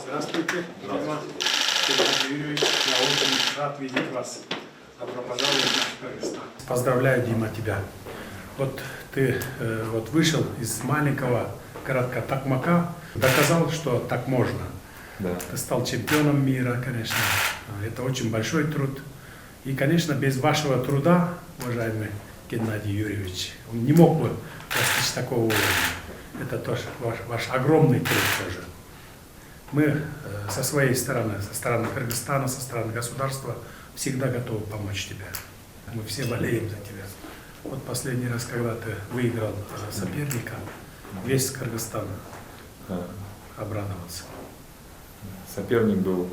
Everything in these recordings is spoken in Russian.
Здравствуйте, Дима. Геннадий Юрьевич, я очень рад видеть вас. Добро пожаловать в Кыргызстан. Поздравляю, Дима, тебя. Вот ты вышел из маленького городка Токмака, доказал, что так можно. Да. Ты стал чемпионом мира, конечно. Это очень большой труд. И, конечно, без вашего труда, уважаемый Геннадий Юрьевич, он не мог бы достичь такого уровня. Это тоже ваш огромный труд тоже. Мы со своей стороны, со стороны Кыргызстана, со стороны государства, всегда готовы помочь тебе. Мы все болеем за тебя. Вот последний раз, когда ты выиграл соперника, весь Кыргызстан обрадовался. Соперник был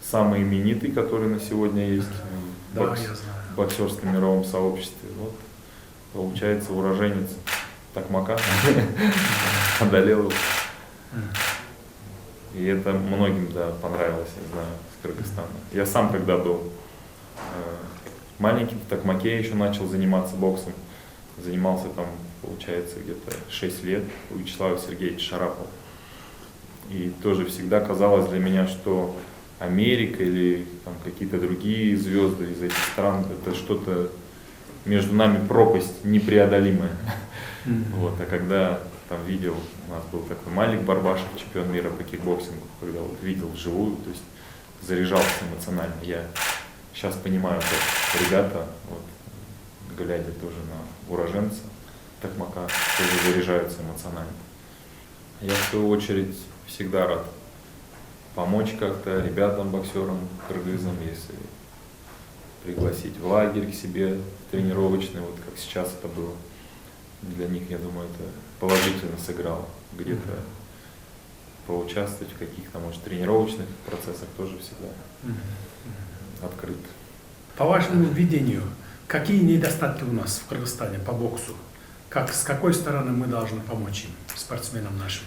самый именитый, который на сегодня есть в боксерском мировом сообществе. Вот, получается, уроженец Токмака одолел его. И это многим понравилось, я знаю, с Кыргызстана. Я сам, когда был маленьким, в Токмаке еще начал заниматься боксом. Занимался там, получается, где-то 6 лет у Вячеслава Сергеевича Шарапова. И тоже всегда казалось для меня, что Америка или какие-то другие звезды из этих стран, это что-то между нами пропасть непреодолимая. Вот, а когда там видел, у нас был такой Малик Барбашев, чемпион мира по кикбоксингу, когда вот видел вживую, то есть заряжался эмоционально. Я сейчас понимаю, как ребята, вот, глядя тоже на уроженца Токмака, тоже заряжаются эмоционально. Я в свою очередь всегда рад помочь как-то ребятам, боксерам, кыргызам, если пригласить в лагерь к себе, тренировочный, вот как сейчас это было. Для них, я думаю, это положительно сыграло. Где-то поучаствовать в каких-то, может, тренировочных процессах тоже всегда открыт. По вашему видению, какие недостатки у нас в Кыргызстане по боксу? С какой стороны мы должны помочь им, спортсменам нашим?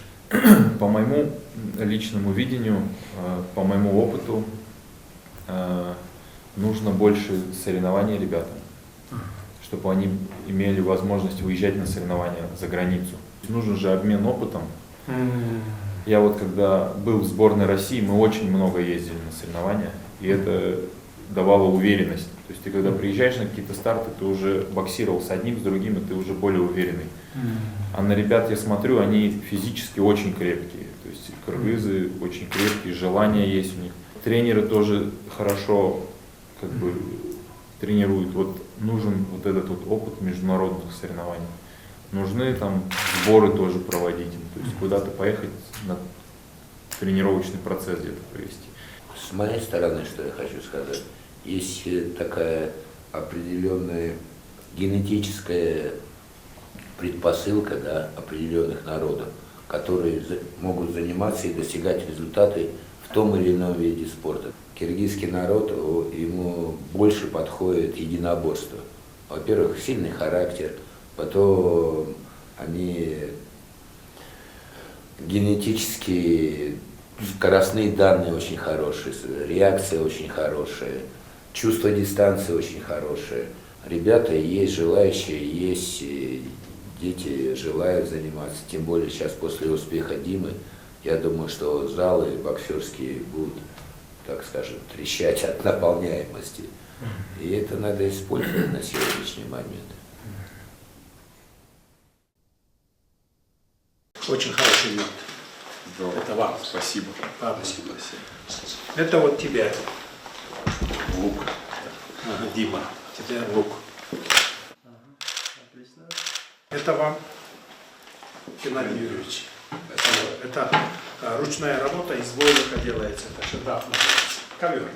По моему личному видению, по моему опыту, нужно больше соревнований ребятам, чтобы они имели возможность выезжать на соревнования за границу. Нужен же обмен опытом. Я вот когда был в сборной России, мы очень много ездили на соревнования, и это давало уверенность. То есть ты когда приезжаешь на какие-то старты, ты уже боксировал с одним, с другим, и ты уже более уверенный. А на ребят я смотрю, они физически очень крепкие. То есть кыргызы очень крепкие, желание есть у них. Тренеры тоже хорошо тренируют. Вот нужен вот этот вот опыт международных соревнований. Нужны там сборы тоже проводить. То есть куда-то поехать на тренировочный процесс где-то провести. С моей стороны, что я хочу сказать, есть такая определенная генетическая предпосылка определенных народов, которые могут заниматься и достигать результаты в том или ином виде спорта. Киргизский народ, ему больше подходит единоборство. Во-первых, сильный характер, потом они генетически, скоростные данные очень хорошие, реакция очень хорошая, чувство дистанции очень хорошее. Ребята есть желающие, есть дети желают заниматься, тем более сейчас после успеха Димы, я думаю, что залы боксерские будут, так скажем, трещать от наполняемости. И это надо использовать на сегодняшний момент. Очень хороший мед. Это вам. Спасибо. Спасибо. Это вот тебе Лук. Дима, тебе лук. Отлично. Это вам, Геннадий Юрьевич. Это ручная работа из войлока делается. Это шедевр называется. Ковер.